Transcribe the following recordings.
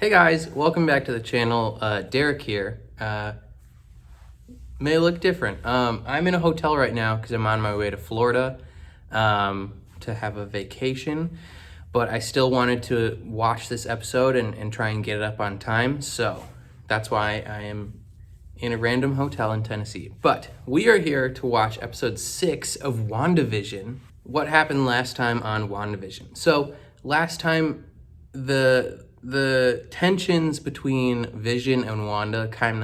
Hey guys, welcome back to the channel. Derek here. May look different. I'm in a hotel right now because I'm on my way to Florida to have a vacation, but I still wanted to watch this episode and try and get it up on time, so that's why I am in a random hotel in Tennessee. But we are here to watch episode 6 of WandaVision. What happened last time on WandaVision? So last time the tensions between Vision and Wanda kind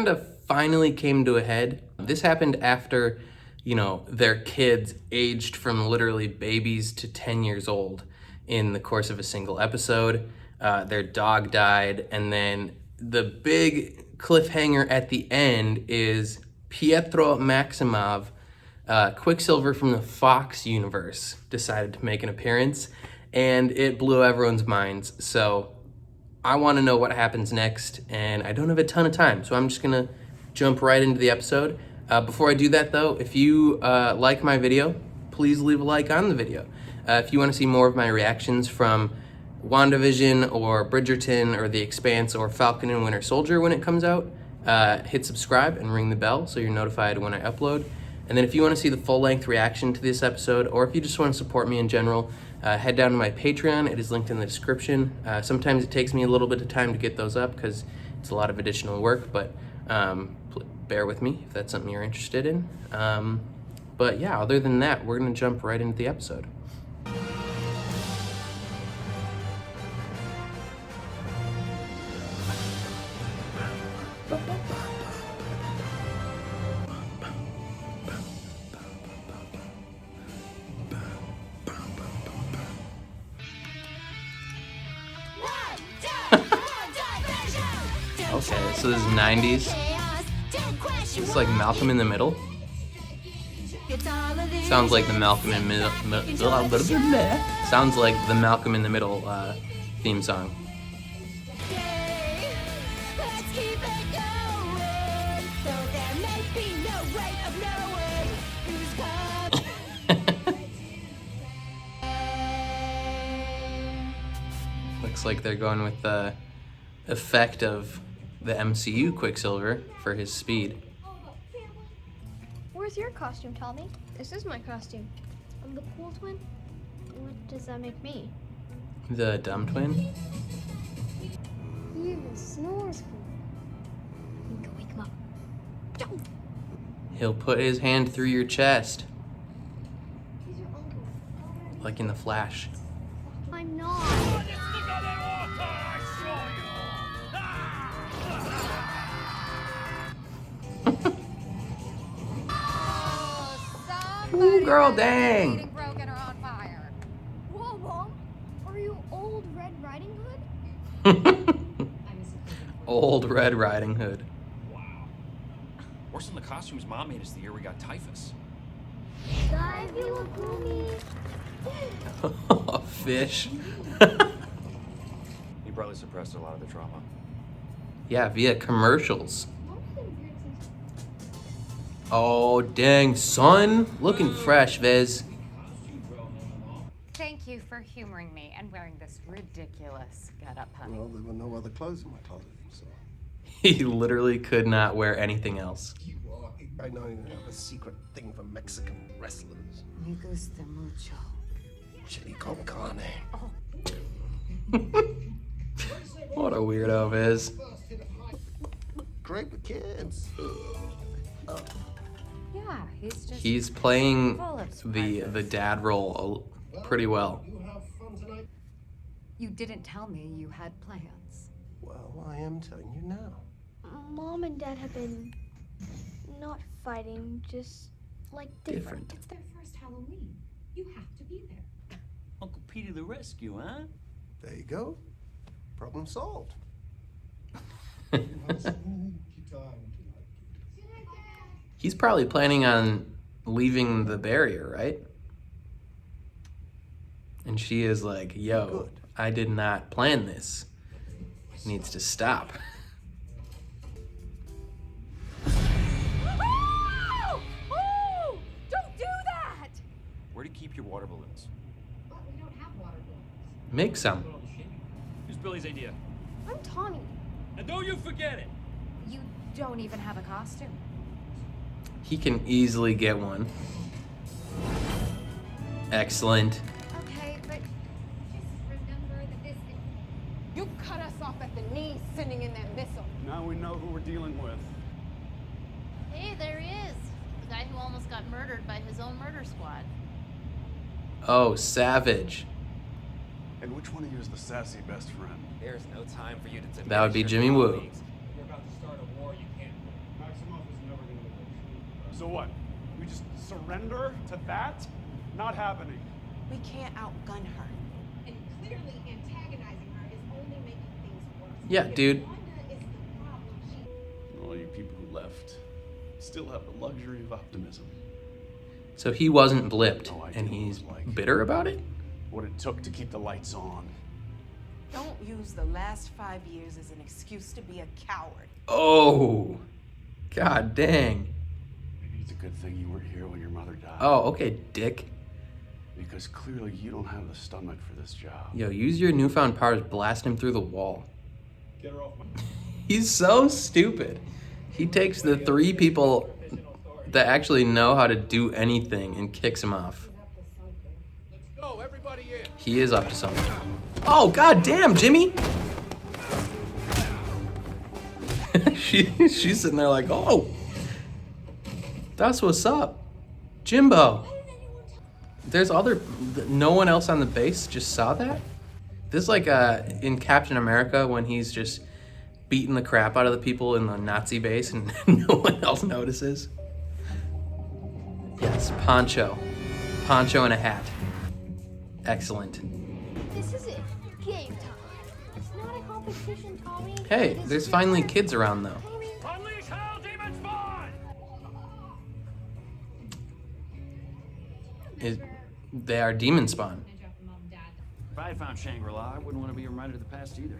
of finally came to a head. This happened after, their kids aged from literally babies to 10 years old in the course of a single episode. Their dog died, and then the big cliffhanger at the end is Pietro Maximoff, Quicksilver from the Fox universe, decided to make an appearance, and it blew everyone's minds. So I want to know what happens next, and I don't have a ton of time, so I'm just gonna jump right into the episode. Before I do that though, if you like my video, please leave a like on the video. If you want to see more of my reactions from WandaVision or Bridgerton or The Expanse or Falcon and Winter Soldier when it comes out, hit subscribe and ring the bell so you're notified when I upload. And then if you want to see the full-length reaction to this episode, or if you just want to support me in general, head down to my Patreon. It is linked in the description. Sometimes it takes me a little bit of time to get those up because it's a lot of additional work, but bear with me if that's something you're interested in. But yeah, other than that, we're going to jump right into the episode. Okay, so this is 90s. It's like Malcolm in the Middle. Sounds like the Malcolm in Middle. Sounds like the Malcolm in the Middle theme song. Looks like they're going with the effect of the MCU Quicksilver for his speed. Where's your costume, Tommy? This is my costume. I'm the cool twin? What does that make me? The dumb twin? He even snores cool. You can go wake him up. Don't. He'll put his hand through your chest. He's your uncle. Like in The Flash. I'm not. Ooh, girl, dang! Whoa, Mom. Are you old Red Riding Hood? Old Red Riding Hood. Wow. Worse than the costumes Mom made us the year we got typhus. Dive, you little boomy. A fish. He probably suppressed a lot of the trauma. Yeah, via commercials. Oh, dang, son. Looking fresh, Viz. Thank you for humoring me and wearing this ridiculous getup, honey. Well, there were no other clothes in my closet, so. He literally could not wear anything else. I know you have a secret thing for Mexican wrestlers. Me gusta mucho. Chili con carne. What a weirdo, Viz. Great with kids. Yeah, he's just He's playing full of the surprises. dad role pretty well. You didn't tell me you had plans. Well, I am telling you now. Mom and Dad have been not fighting, just like different. It's their first Halloween. You have to be there. Uncle Pete to the rescue, huh? There you go. Problem solved. He's probably planning on leaving the barrier, right? And she is like, yo, Good. I did not plan this. It needs to stop. Don't do that! Where do you keep your water balloons? We don't have water balloons. Make some. It was Billy's idea. I'm Tommy. And don't you forget it. You don't even have a costume. He can easily get one. Excellent. Okay, but just remember that this is... You cut us off at the knees sending in that missile. Now we know who we're dealing with. Hey, there he is. The guy who almost got murdered by his own murder squad. Oh, savage. And which one of you is the sassy best friend? There's no time for you to That would be diminish Jimmy your Woo. colleagues. You're about to start a war you can't win. Maximoff is never gonna lose. So what? We just surrender to that? Not happening. We can't outgun her. And clearly antagonizing her is only making things worse. Yeah, dude. Wanda is the problem. All you people who left still have the luxury of optimism. So he wasn't blipped, No idea and what it he's was like. bitter about it? What it took to keep the lights on. Don't use the last 5 years as an excuse to be a coward. Oh, god dang. Maybe it's a good thing you weren't here when your mother died. Oh, okay, dick. Because clearly you don't have the stomach for this job. Yo, use your newfound powers, blast him through the wall. Get her off my... He's so stupid. He takes the 3 people that actually know how to do anything and kicks him off. Let's go, everybody in. He is up to something. Oh, god damn, Jimmy! She's sitting there like, oh, that's what's up. Jimbo. There's no one else on the base just saw that? This is like in Captain America when he's just beating the crap out of the people in the Nazi base and no one else notices. Yes, poncho. Poncho and a hat. Excellent. This is it. Game time. It's not a competition, Tommy. Hey, It is there's finally your kids around though. turn. Unleash hell, demon spawn! They are demon spawn. If I had found Shangri-La, I wouldn't want to be reminded of the past either.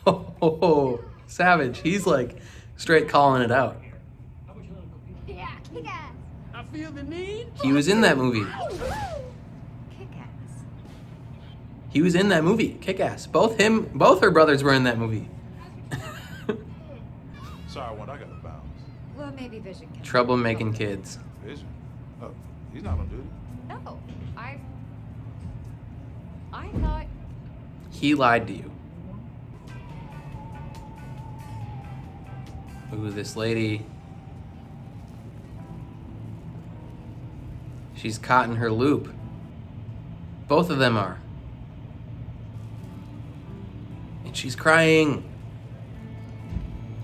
Oh, savage. He's like straight calling it out. Yeah, kick ass. I feel the need. He was in that movie. Kick-ass. He was in that movie. Kick-Ass. Both her brothers were in that movie. Sorry, what I got to bounce. Well, maybe Vision can. Trouble making kids. Vision. Oh, he's not on duty. No, I thought... He lied to you. Ooh, this lady. She's caught in her loop. Both of them are. And she's crying.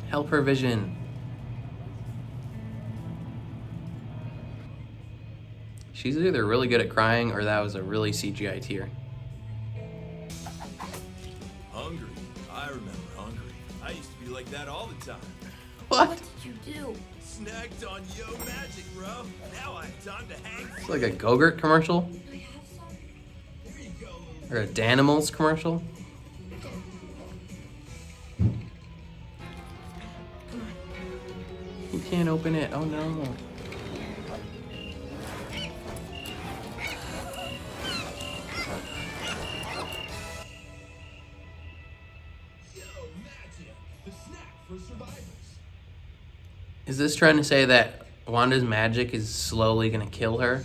Help her, Vision. She's either really good at crying or that was a really CGI tear. Hungry. I remember hungry. I used to be like that all the time. What? What did you do? Snagged on yo magic, bro. Now I have time to hang. It's like a Go-Gurt commercial Here you go, little or a Danimals commercial. You can't open it. Oh no. yo magic. The snack for survivors. Is this trying to say that Wanda's magic is slowly gonna kill her?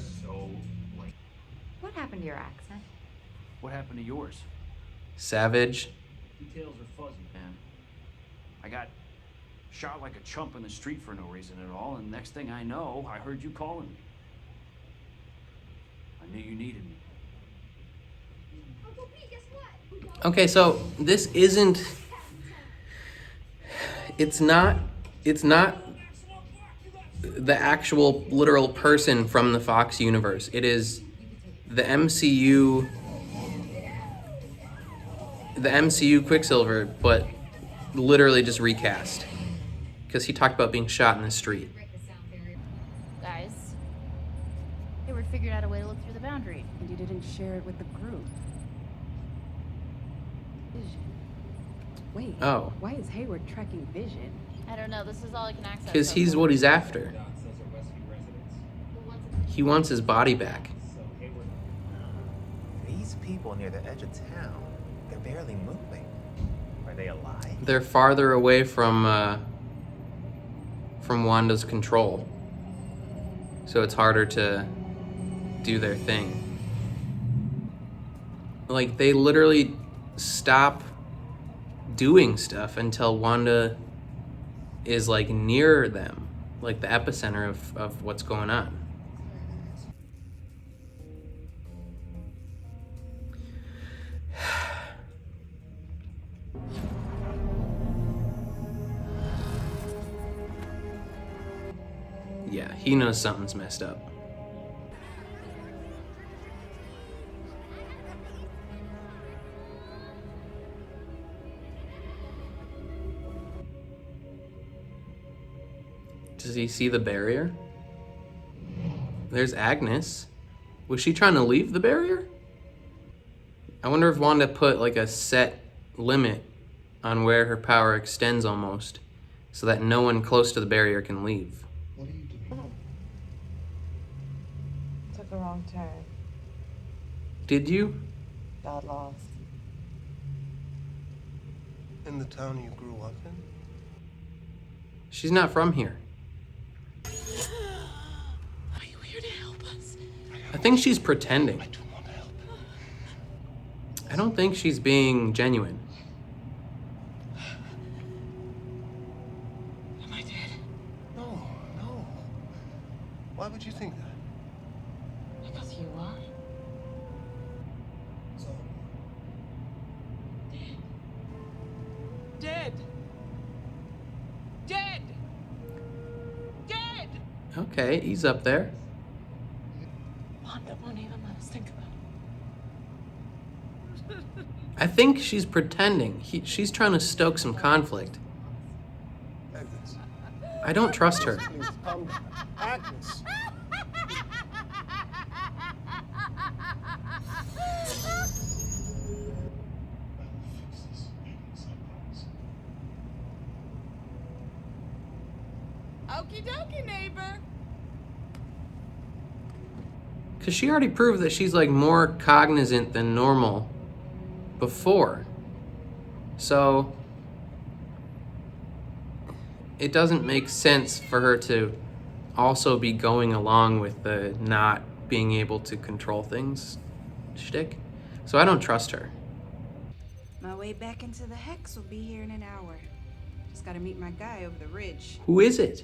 What happened to your accent? What happened to yours? Savage. Details are fuzzy, man. I got shot like a chump in the street for no reason at all, and next thing I know, I heard you calling me. I knew you needed me. Uncle Pete, guess what? Okay, so this isn't. It's not the actual literal person from the Fox universe. It is the MCU Quicksilver, but literally just recast. Because he talked about being shot in the street. Guys, Hayward figured out a way to look through the boundary. And you didn't share it with the group. Vision. Wait. Oh. Why is Hayward tracking Vision? I don't know, this is all I can access. Because he's what he's after. He wants his body back. These people near the edge of town, they're barely moving. Are they alive? They're farther away from Wanda's control. So it's harder to do their thing. Like, they literally stop doing stuff until Wanda is like near them, like the epicenter of what's going on. Yeah, he knows something's messed up. Does he see the barrier? There's Agnes. Was she trying to leave the barrier? I wonder if Wanda put like a set limit on where her power extends almost, so that no one close to the barrier can leave. What are you doing? Took a wrong turn. Did you? Got lost. In the town you grew up in? She's not from here. Are you here to help us? I think she's pretending. I do want to help. I don't think she's being genuine. Am I dead? No, no. Why would you think that? Because you are. So, Dead. Dead. Dead. Okay, he's up there. Wanda won't even let us think about it. I think she's pretending. She's trying to stoke some conflict. Agnes, I don't trust her. please calm down. Agnes. Okie dokie, neighbor. Because she already proved that she's like more cognizant than normal before. So it doesn't make sense for her to also be going along with the not being able to control things shtick. So I don't trust her. My way back into the hex will be here in an hour. Just gotta meet my guy over the ridge. Who is it?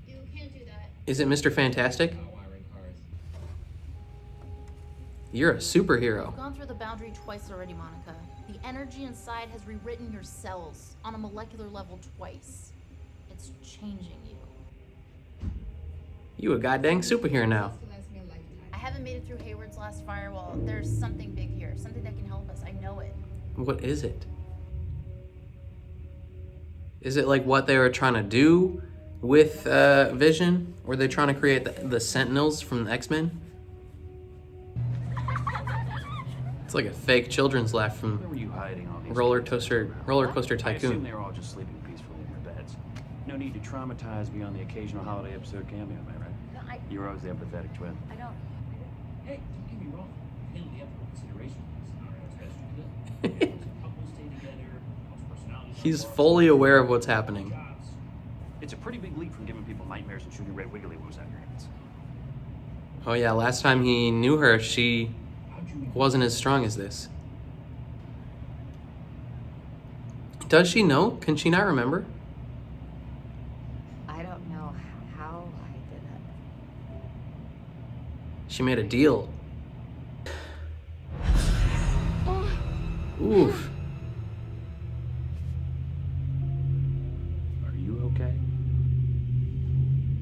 You can't do that. Is it Mr. Fantastic? You're a superhero. You've gone through the boundary twice already, Monica. The energy inside has rewritten your cells on a molecular level twice. It's changing you. You a goddamn superhero now. I haven't made it through Hayward's last firewall. There's something big here, something that can help us. I know it. What is it? Is it like what they were trying to do with Vision? Were they trying to create the Sentinels from the X-Men? It's like a fake children's laugh from Where were you hiding all these Roller kids? Coaster I assume Tycoon. they were all just sleeping peacefully in their beds. No need to traumatize beyond the occasional holiday episode cameo, am I right? No, You were always the empathetic twin. I don't. hey, don't get me wrong. Handle the ethical considerations. It's best you could. Once a couple stay together, once personalities. He's fully aware of what's happening. It's a pretty big leap from giving people nightmares and shooting red wiggly woos out your hands. Oh yeah, last time he knew her, she wasn't as strong as this. Does she know? Can she not remember? I don't know how I did it. She made a deal. Oof. Are you okay?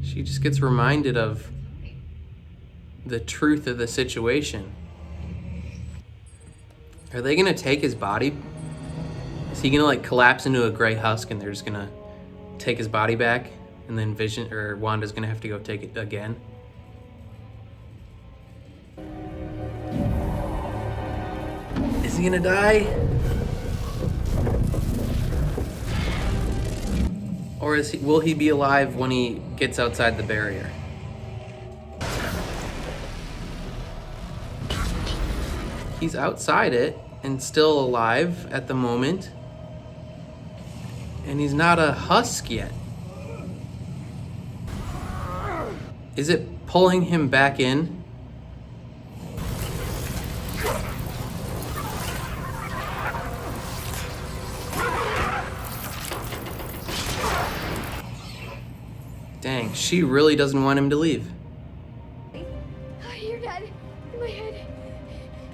She just gets reminded of the truth of the situation. Are they gonna take his body? Is he gonna like collapse into a gray husk and they're just gonna take his body back, and then Vision or Wanda's gonna have to go take it again? Is he gonna die? Or will he be alive when he gets outside the barrier? He's outside it, and still alive at the moment. And he's not a husk yet. Is it pulling him back in? Dang, she really doesn't want him to leave. I hear Dad in my head.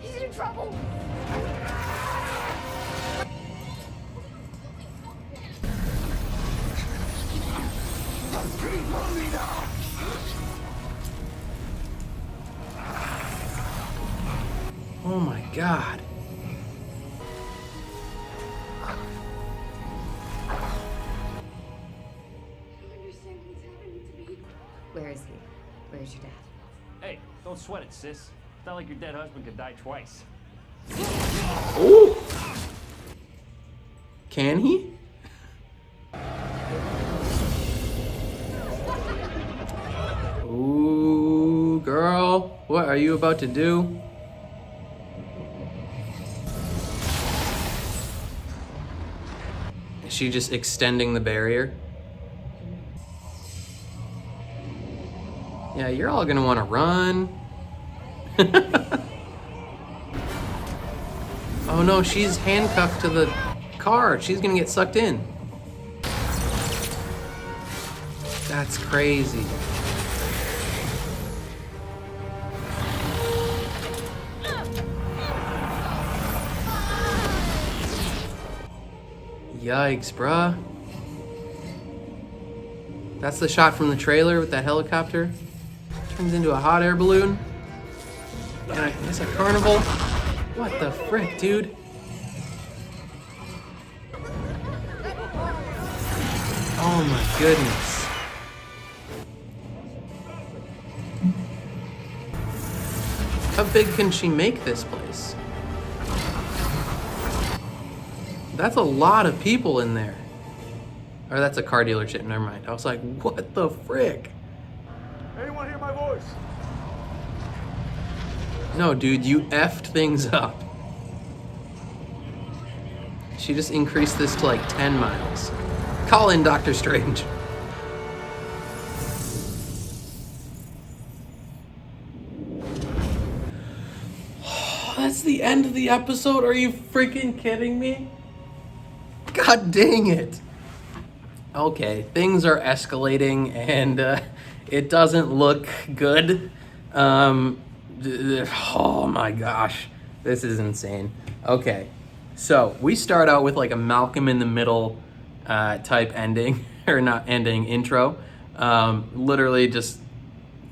He's in trouble. Oh my God. Where is he? Where's your dad? Hey, don't sweat it, sis. It's not like your dead husband could die twice. Ooh. Can he? Ooh, girl, what are you about to do? Is she just extending the barrier? Yeah, you're all gonna wanna run. Oh no, she's handcuffed to the car. She's gonna get sucked in. That's crazy. Yikes, bruh. That's the shot from the trailer with that helicopter. Turns into a hot air balloon. And I guess a carnival. What the frick, dude? Oh my goodness. How big can she make this place? That's a lot of people in there. Or that's a car dealership, never mind. I was like, what the frick? Anyone hear my voice? No, dude, you effed things up. She just increased this to like 10 miles. Call in Doctor Strange. That's the end of the episode? Are you freaking kidding me? God dang it. Okay, things are escalating and it doesn't look good. Oh my gosh, this is insane. Okay, so we start out with like a Malcolm in the Middle type ending, or not ending, intro. Literally just,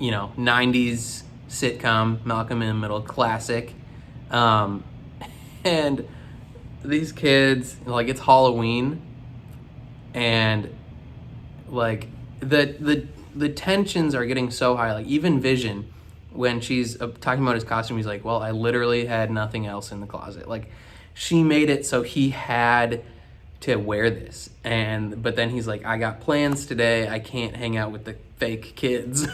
90s sitcom, Malcolm in the Middle, classic. And these kids, like, it's Halloween, and like the tensions are getting so high. Like even Vision, when she's talking about his costume, he's like, well, I literally had nothing else in the closet. Like, she made it so he had to wear this, but then he's like, I got plans today, I can't hang out with the fake kids.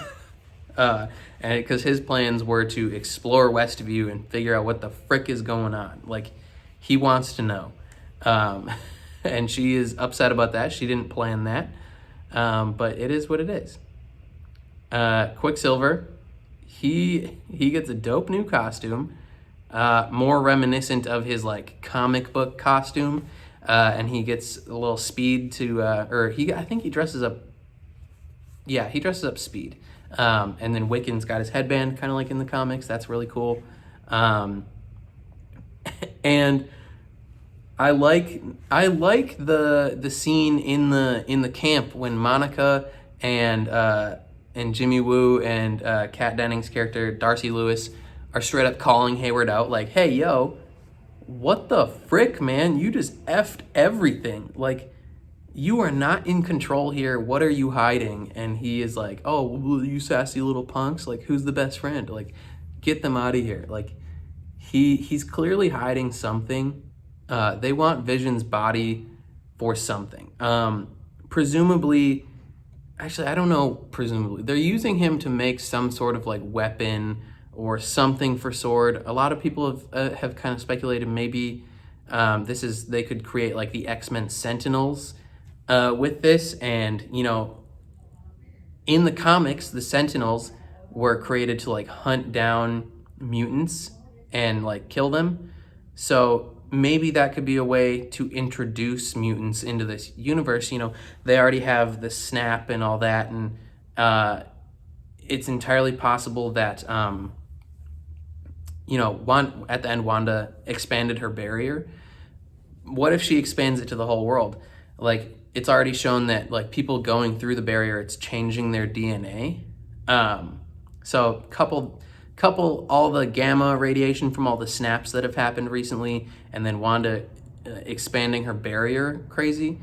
And because his plans were to explore Westview and figure out what the frick is going on. Like, he wants to know. And she is upset about that. She didn't plan that. But it is what it is. Quicksilver, he gets a dope new costume, more reminiscent of his like comic book costume, and he gets a little Speed to, I think he dresses up. Yeah, he dresses up Speed, and then Wiccan's got his headband, kind of like in the comics. That's really cool, and I like the scene in the camp when Monica and Jimmy Woo and Kat Dennings' character Darcy Lewis are straight up calling Hayward out, like, hey, yo, what the frick, man? You just effed everything. Like, you are not in control here. What are you hiding? And he is like, oh, well, you sassy little punks. Like, who's the best friend? Like, get them out of here. Like, he's clearly hiding something. They want Vision's body for something. Presumably, actually, I don't know, presumably. They're using him to make some sort of like weapon or something for Sword. A lot of people have kind of speculated maybe they could create like the X-Men Sentinels with this, and in the comics, the Sentinels were created to like hunt down mutants and like kill them. So maybe that could be a way to introduce mutants into this universe. They already have the snap and all that, and it's entirely possible that at the end, Wanda expanded her barrier. What if she expands it to the whole world? Like, it's already shown that like people going through the barrier, it's changing their DNA. So couple all the gamma radiation from all the snaps that have happened recently, and then Wanda expanding her barrier crazy.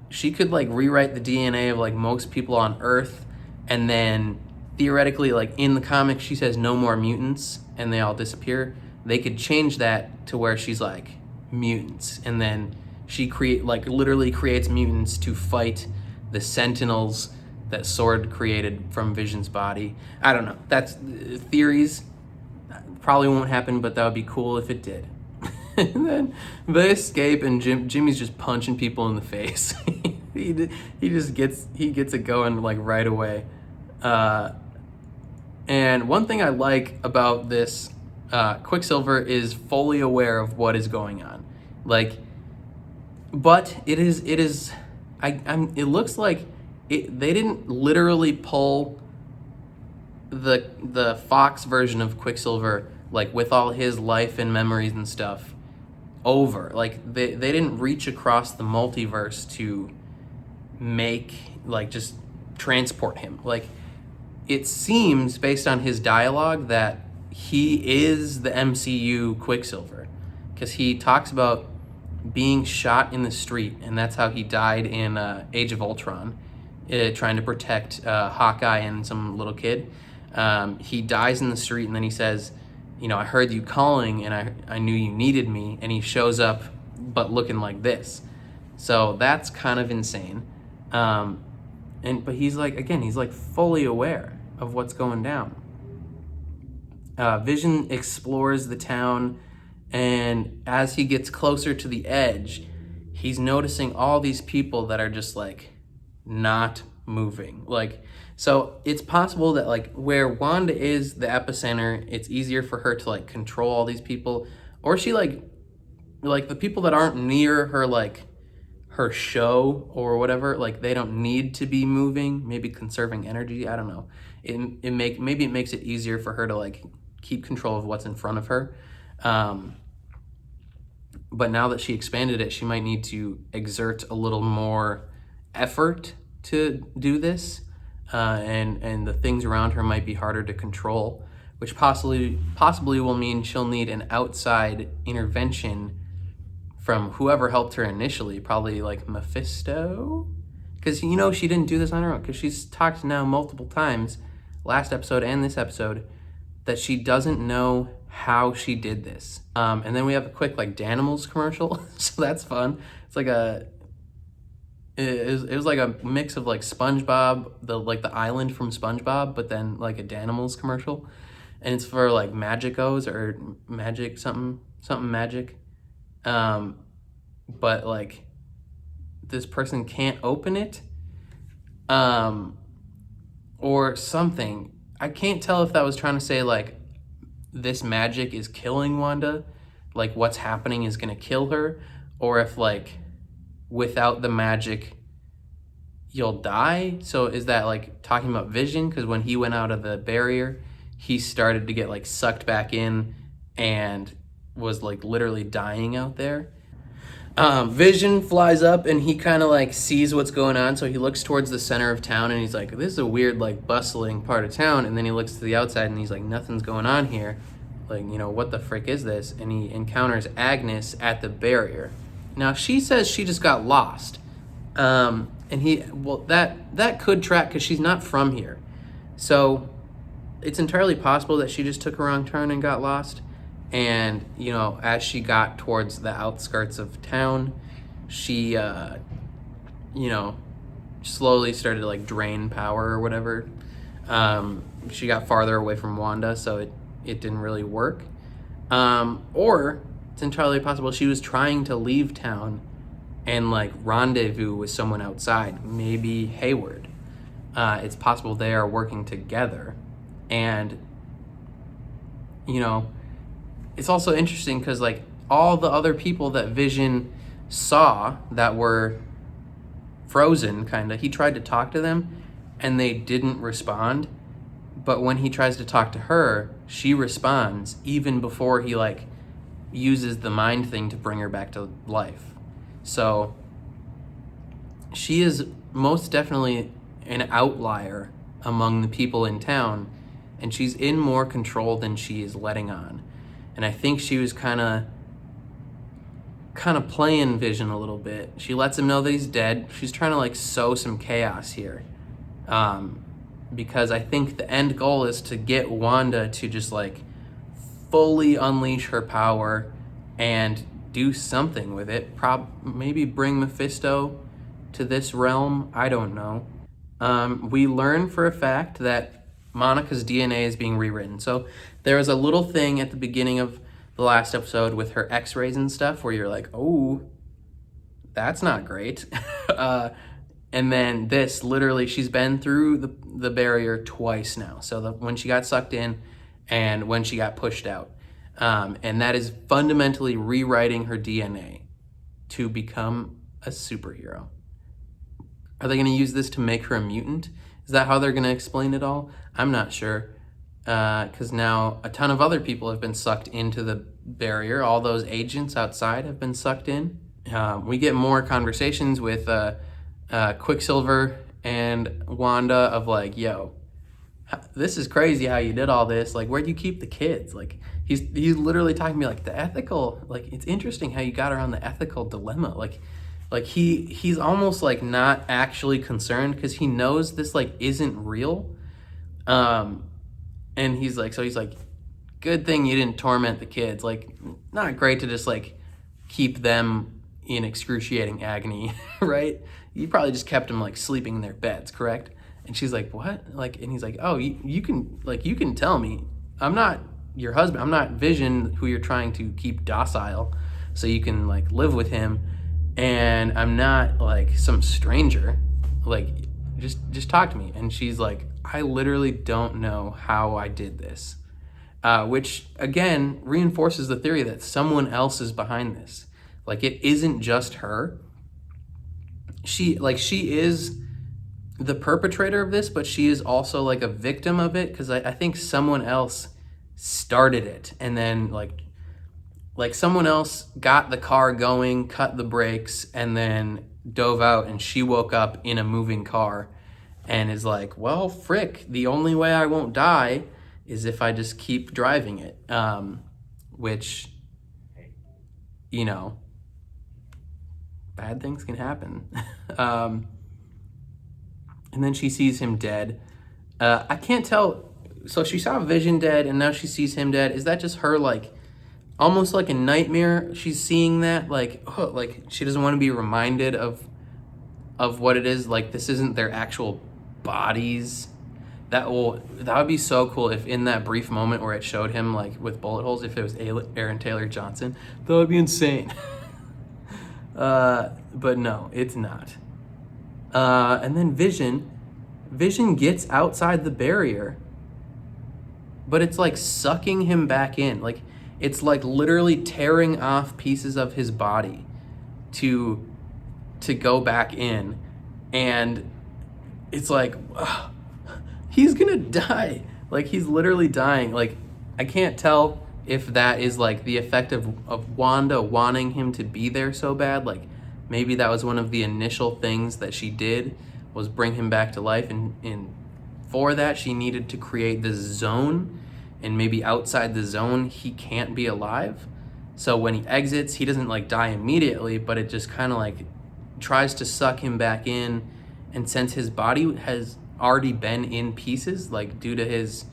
She could like rewrite the DNA of like most people on Earth, and then theoretically, like in the comics, she says no more mutants and they all disappear. They could change that to where she's like mutants, and then she literally creates mutants to fight the Sentinels that Sword created from Vision's body. I don't know. That's theories. Probably won't happen, but that would be cool if it did. And then they escape, and Jimmy's just punching people in the face. he gets it going like right away. And one thing I like about this, Quicksilver is fully aware of what is going on. But it looks like they didn't literally pull the Fox version of Quicksilver, like with all his life and memories and stuff, over. Like they didn't reach across the multiverse to just transport him. Like, it seems based on his dialogue that he is the MCU Quicksilver, because he talks about being shot in the street, and that's how he died in Age of Ultron, trying to protect Hawkeye and some little kid. He dies in the street, and then he says, I heard you calling, and I knew you needed me, and he shows up, but looking like this. So that's kind of insane. But he's like fully aware of what's going down. Vision explores the town, and as he gets closer to the edge, he's noticing all these people that are just like not moving. So it's possible that like where Wanda is the epicenter, it's easier for her to like control all these people, or she like the people that aren't near her, like her show or whatever, like they don't need to be moving, maybe conserving energy. I don't know. Maybe it makes it easier for her to like keep control of what's in front of her. But now that she expanded it, she might need to exert a little more effort to do this. And the things around her might be harder to control, which possibly will mean she'll need an outside intervention from whoever helped her initially, probably like Mephisto, because she didn't do this on her own, because she's talked now multiple times, last episode and this episode, that she doesn't know how she did this. And then we have a quick like Danimals commercial, so that's fun. It's like it was like a mix of like SpongeBob, the island from SpongeBob, but then like a Danimals commercial, and it's for like Magicos or magic something magic. But like this person can't open it, or something. I can't tell if that was trying to say like this magic is killing Wanda, like what's happening is gonna kill her, or if like without the magic you'll die. So is that like talking about Vision? Because when he went out of the barrier, he started to get like sucked back in and was like literally dying out there. Vision flies up and he kind of like sees what's going on, so he looks towards the center of town and he's like, this is a weird like bustling part of town, and then he looks to the outside and he's like, nothing's going on here, like what the frick is this? And he encounters Agnes at the barrier. Now she says she just got lost, and that could track because she's not from here, so it's entirely possible that she just took a wrong turn and got lost. And as she got towards the outskirts of town, she slowly started to like drain power or whatever. she got farther away from Wanda, so it didn't really work. Or it's entirely possible she was trying to leave town and like rendezvous with someone outside, maybe Hayward. It's possible they are working together. And, you know, it's also interesting because like all the other people that Vision saw that were frozen, kind of, he tried to talk to them and they didn't respond. But when he tries to talk to her, she responds even before he like uses the mind thing to bring her back to life. So she is most definitely an outlier among the people in town, and she's in more control than she is letting on. And I think she was kind of playing Vision a little bit. She lets him know that he's dead. She's trying to like sow some chaos here. Because I think the end goal is to get Wanda to just like fully unleash her power and do something with it. Maybe bring Mephisto to this realm. I don't know. We learn for a fact that Monica's DNA is being rewritten. So there was a little thing at the beginning of the last episode with her x-rays and stuff where you're like, oh, that's not great. And then this, literally, she's been through the barrier twice now. So when she got sucked in and when she got pushed out. And that is fundamentally rewriting her DNA to become a superhero. Are they going to use this to make her a mutant? Is that how they're going to explain it all? I'm not sure. Because now a ton of other people have been sucked into the barrier. All those agents outside have been sucked in. We get more conversations with Quicksilver and Wanda of like, yo, this is crazy how you did all this. Like, where'd you keep the kids? Like, he's literally talking to me like the ethical, like, it's interesting how you got around the ethical dilemma. Like he's almost like not actually concerned because he knows this like isn't real. And he's like, good thing you didn't torment the kids. Like, not great to just like keep them in excruciating agony, right? You probably just kept them like sleeping in their beds, correct? And she's like, what? Like, and he's like, oh, you can tell me. I'm not your husband. I'm not Vision, who you're trying to keep docile so you can like live with him. And I'm not like some stranger. Like, just talk to me. And she's like, I literally don't know how I did this. Which again reinforces the theory that someone else is behind this. Like, it isn't just her. She is the perpetrator of this, but she is also like a victim of it, because I think someone else started it, and then like someone else got the car going, cut the brakes, and then dove out, and she woke up in a moving car and is like, well, frick, the only way I won't die is if I just keep driving it. Which, you know, bad things can happen. And then she sees him dead. I can't tell. So she saw Vision dead, and now she sees him dead. Is that just her, like, almost like a nightmare? She's seeing that, like she doesn't want to be reminded of what it is. Like, this isn't their actual bodies. That would be so cool if in that brief moment where it showed him like with bullet holes, if it was Aaron Taylor Johnson. That would be insane. But no, it's not. And then Vision gets outside the barrier, but it's like sucking him back in. Like, it's like literally tearing off pieces of his body to go back in. And it's like, ugh, he's gonna die. Like, he's literally dying. Like, I can't tell if that is like the effect of Wanda wanting him to be there so bad. Like, maybe that was one of the initial things that she did, was bring him back to life, and for that she needed to create this zone, and maybe outside the zone he can't be alive. So when he exits, he doesn't like die immediately, but it just kind of like tries to suck him back in. And since his body has already been in pieces, like due to his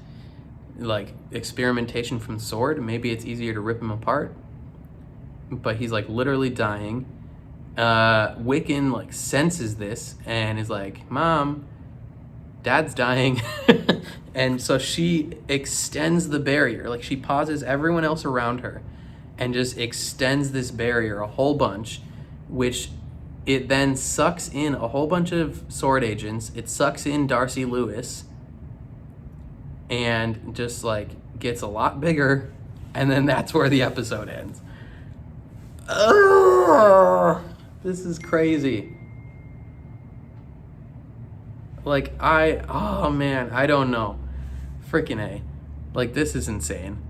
like experimentation from Sword, maybe it's easier to rip him apart. But he's like literally dying. Wiccan like senses this and is like, Mom, Dad's dying. And so she extends the barrier. Like, she pauses everyone else around her and just extends this barrier a whole bunch, which it then sucks in a whole bunch of sword agents. It sucks in Darcy Lewis and just like gets a lot bigger. And then that's where the episode ends. Ugh, this is crazy. Like, oh man, I don't know. Freaking A. Like, this is insane.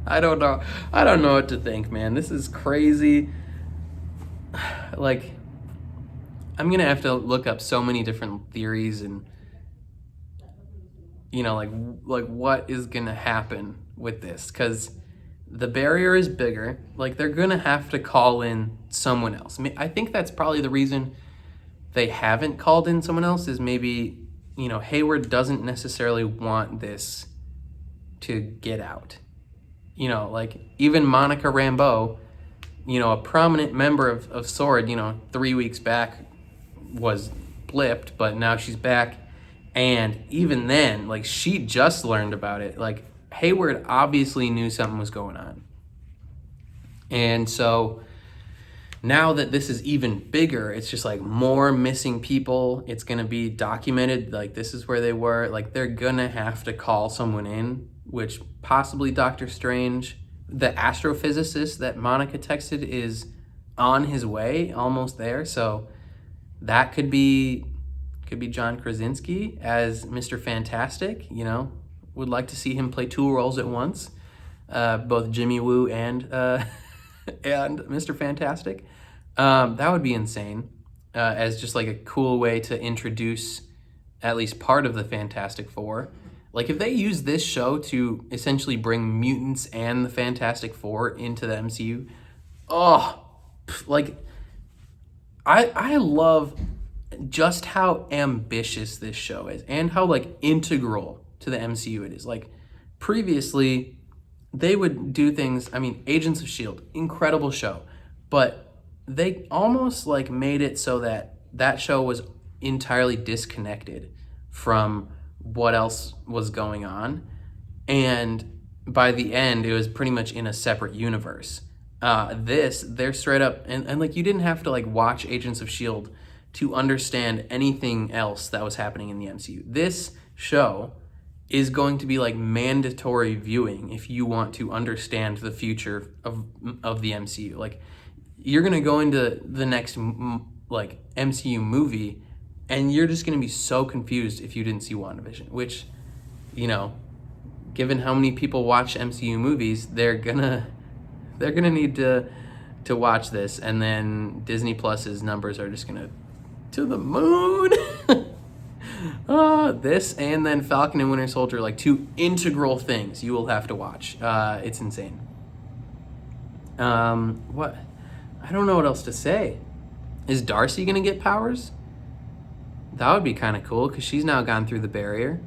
I don't know what to think, man. This is crazy. Like, I'm gonna have to look up so many different theories and, you know, like what is gonna happen with this, because the barrier is bigger. Like, they're gonna have to call in someone else. I think that's probably the reason they haven't called in someone else, is maybe, you know, Hayward doesn't necessarily want this to get out. You know, like, even Monica Rambeau, you know, a prominent member of S.W.O.R.D., you know, 3 weeks back was blipped, but now she's back. And even then, like, she just learned about it. Like, Hayward obviously knew something was going on. And so now that this is even bigger, it's just like more missing people. It's going to be documented. Like, this is where they were. Like, they're going to have to call someone in, which possibly Doctor Strange. The astrophysicist that Monica texted is on his way, almost there. So that could be John Krasinski as Mr. Fantastic. You know, would like to see him play two roles at once, both Jimmy Woo and Mr. Fantastic. That would be insane, as just like a cool way to introduce at least part of the Fantastic Four. Like, if they use this show to essentially bring mutants and the Fantastic Four into the MCU, like, I love just how ambitious this show is and how, like, integral to the MCU it is. Like, previously, they would do things, I mean, Agents of S.H.I.E.L.D., incredible show, but they almost, like, made it so that that show was entirely disconnected from what else was going on, and by the end it was pretty much in a separate universe. They're straight up, and like, you didn't have to like watch Agents of S.H.I.E.L.D. to understand anything else that was happening in the MCU. This show is going to be like mandatory viewing if you want to understand the future of the MCU. Like, you're gonna go into the next like MCU movie and you're just going to be so confused if you didn't see WandaVision, which, you know, given how many people watch MCU movies, they're gonna need to watch this, and then Disney Plus's numbers are just gonna to the moon. This and then Falcon and Winter Soldier, like, two integral things you will have to watch. It's insane. What? I don't know what else to say. Is Darcy gonna get powers? That would be kind of cool, because she's now gone through the barrier.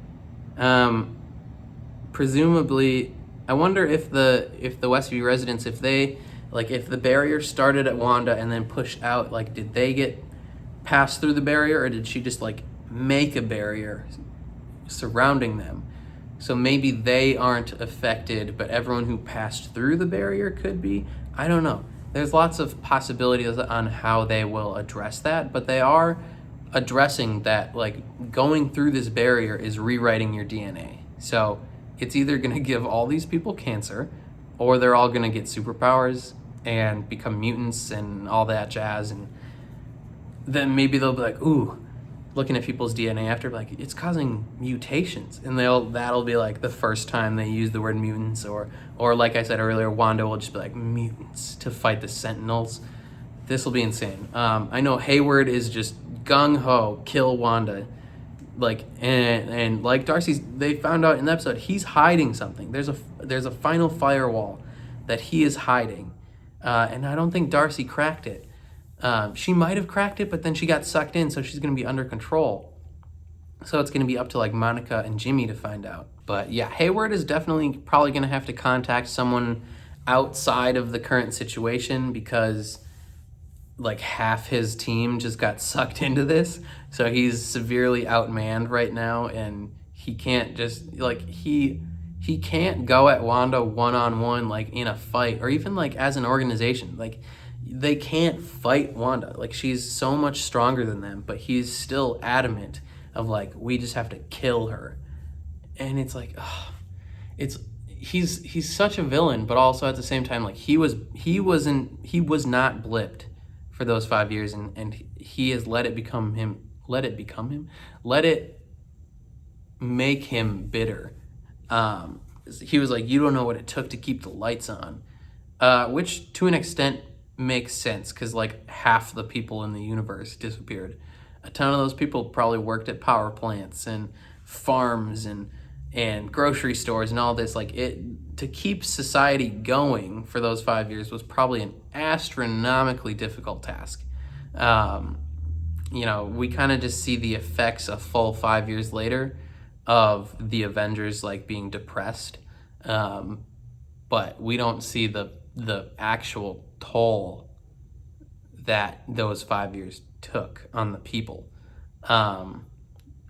Presumably, I wonder if the Westview residents, if the barrier started at Wanda and then pushed out, like, did they get passed through the barrier, or did she just like make a barrier surrounding them? So maybe they aren't affected, but everyone who passed through the barrier could be. I don't know. There's lots of possibilities on how they will address that, but they are addressing that, like, going through this barrier is rewriting your DNA. So it's either going to give all these people cancer, or they're all going to get superpowers and become mutants and all that jazz. And then maybe they'll be like, ooh, looking at people's DNA after, like, it's causing mutations. And that'll be like the first time they use the word mutants, or like I said earlier, Wanda will just be like, mutants to fight the Sentinels. This will be insane. I know Hayward is just gung-ho, kill Wanda. Like, and like Darcy's, they found out in the episode, he's hiding something. There's a final firewall that he is hiding. And I don't think Darcy cracked it. She might have cracked it, but then she got sucked in, so she's going to be under control. So it's going to be up to, like, Monica and Jimmy to find out. But yeah, Hayward is definitely probably going to have to contact someone outside of the current situation, because like half his team just got sucked into this. So he's severely outmanned right now, and he can't just like he can't go at Wanda one-on-one like in a fight, or even like as an organization. Like they can't fight Wanda. Like she's so much stronger than them, but he's still adamant of like, we just have to kill her. And it's like, he's such a villain, but also at the same time, like he was not blipped for those 5 years, and he has let it make him bitter. He was like, you don't know what it took to keep the lights on, which to an extent makes sense, because like half the people in the universe disappeared. A ton of those people probably worked at power plants and farms and grocery stores and all this. Like to keep society going for those 5 years was probably an astronomically difficult task. We kind of just see the effects a full 5 years later of the Avengers like being depressed, but we don't see the actual toll that those 5 years took on the people,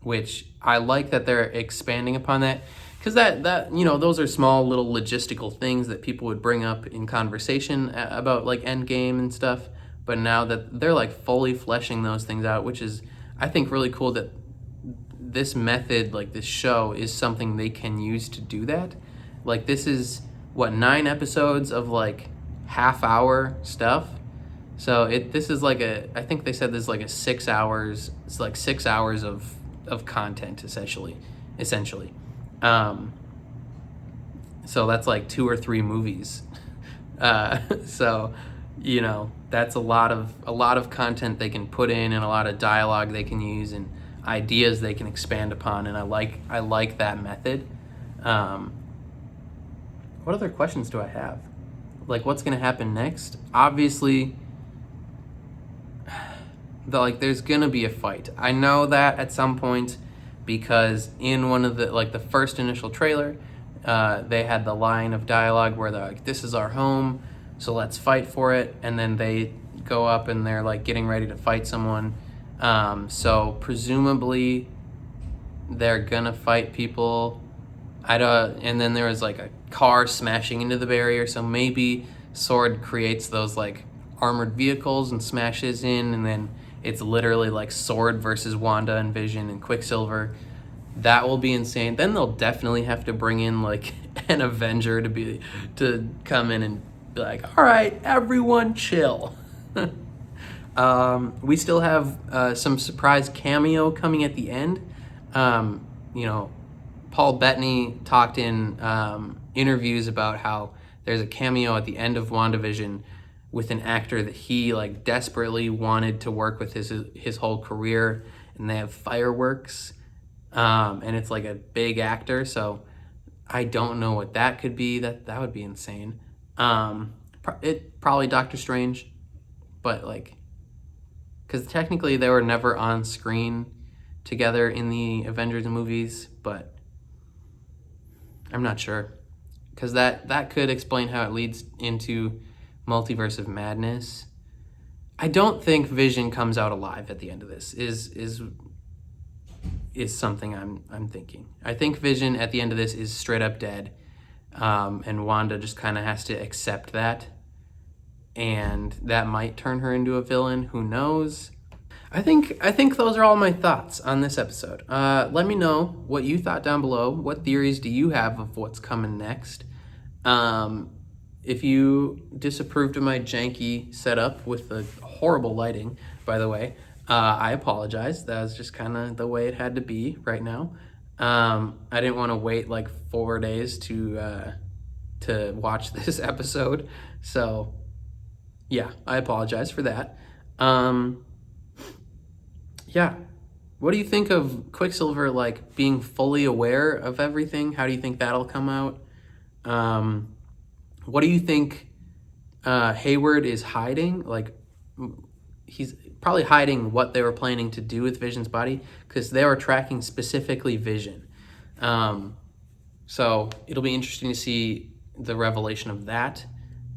which I like that they're expanding upon that, because that those are small little logistical things that people would bring up in conversation about like Endgame and stuff, but now that they're like fully fleshing those things out, which is, I think, really cool that this method, like this show, is something they can use to do that. Like this is 9 episodes of like half-hour stuff. So this is like I think they said this is like 6 hours. It's like 6 hours of content essentially. So that's like 2 or 3 movies. So that's a lot of content they can put in, and a lot of dialogue they can use, and ideas they can expand upon, and I like that method. What other questions do I have? Like, what's gonna happen next? Obviously, there's gonna be a fight. I know that at some point, because in one of the first initial trailer, they had the line of dialogue where they're like, "This is our home, so let's fight for it," and then they go up and they're like getting ready to fight someone. So presumably they're gonna fight people. And then there was like a car smashing into the barrier, so maybe Sword creates those like armored vehicles and smashes in, and then it's literally like Sword versus Wanda and Vision and Quicksilver. That will be insane. Then they'll definitely have to bring in like an Avenger to come in and be like, all right, everyone chill. We still have some surprise cameo coming at the end. Paul Bettany talked in interviews about how there's a cameo at the end of WandaVision with an actor that he like desperately wanted to work with his whole career, and they have fireworks, and it's like a big actor, so I don't know what that could be. That would be insane. Probably Doctor Strange, but like, because technically they were never on screen together in the Avengers movies, but I'm not sure, because that could explain how it leads into Multiverse of Madness. I don't think Vision comes out alive at the end of this. Is something I'm thinking. I think Vision at the end of this is straight up dead, and Wanda just kind of has to accept that, and that might turn her into a villain. Who knows? I think those are all my thoughts on this episode. Let me know what you thought down below. What theories do you have of what's coming next? If you disapproved of my janky setup with the horrible lighting, by the way, I apologize. That was just kind of the way it had to be right now. I didn't want to wait like 4 days to watch this episode. So yeah, I apologize for that. Yeah. What do you think of Quicksilver like being fully aware of everything? How do you think that'll come out? What do you think Hayward is hiding? Like, he's probably hiding what they were planning to do with Vision's body, because they were tracking specifically Vision. So it'll be interesting to see the revelation of that.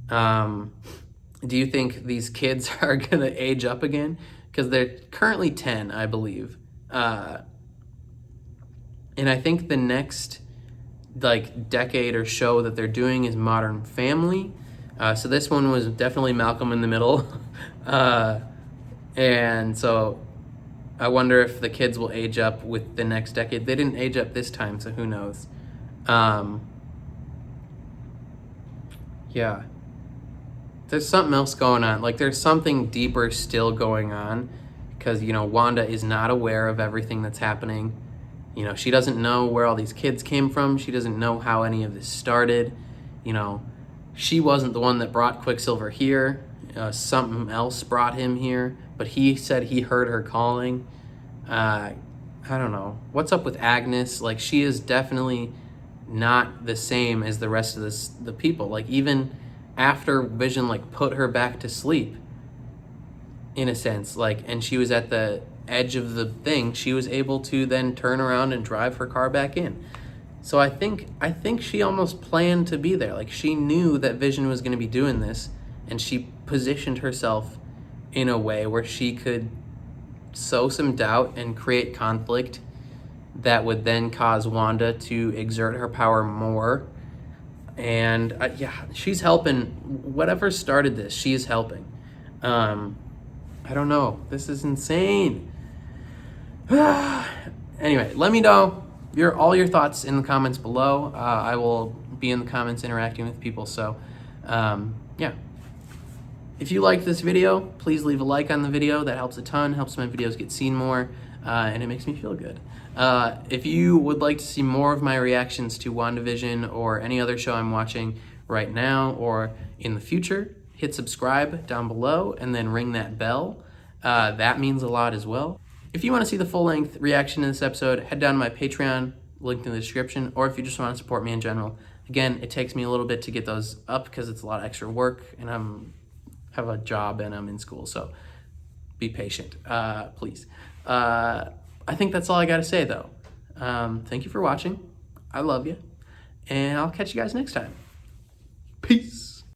Do you think these kids are going to age up again? Because they're currently 10, I believe. And And I think the next like decade or show that they're doing is Modern Family. So this one was definitely Malcolm in the Middle. And so I wonder if the kids will age up with the next decade. They didn't age up this time, so who knows? Yeah. There's something else going on. Like, there's something deeper still going on because, you know, Wanda is not aware of everything that's happening. You know, she doesn't know where all these kids came from. She doesn't know how any of this started. You know, she wasn't the one that brought Quicksilver here. Something else brought him here, but he said he heard her calling. I don't know. What's up with Agnes? Like, she is definitely not the same as the rest of the people. Like, even after Vision, like, put her back to sleep, in a sense, like, and she was at the edge of the thing, she was able to then turn around and drive her car back in. So I think she almost planned to be there. Like, she knew that Vision was going to be doing this, and she positioned herself in a way where she could sow some doubt and create conflict that would then cause Wanda to exert her power more. And yeah, she's helping. Whatever started this, she is helping. I don't know. This is insane. Anyway, let me know all your thoughts in the comments below. I will be in the comments interacting with people. So yeah. If you liked this video, please leave a like on the video. That helps a ton, helps my videos get seen more, and it makes me feel good. If you would like to see more of my reactions to WandaVision or any other show I'm watching right now or in the future, hit subscribe down below and then ring that bell. That means a lot as well. If you want to see the full-length reaction to this episode, head down to my Patreon, linked in the description, or if you just want to support me in general. Again, it takes me a little bit to get those up because it's a lot of extra work, and have a job and I'm in school, so be patient, please. I think that's all I gotta say, though. Thank you for watching. I love you, and I'll catch you guys next time.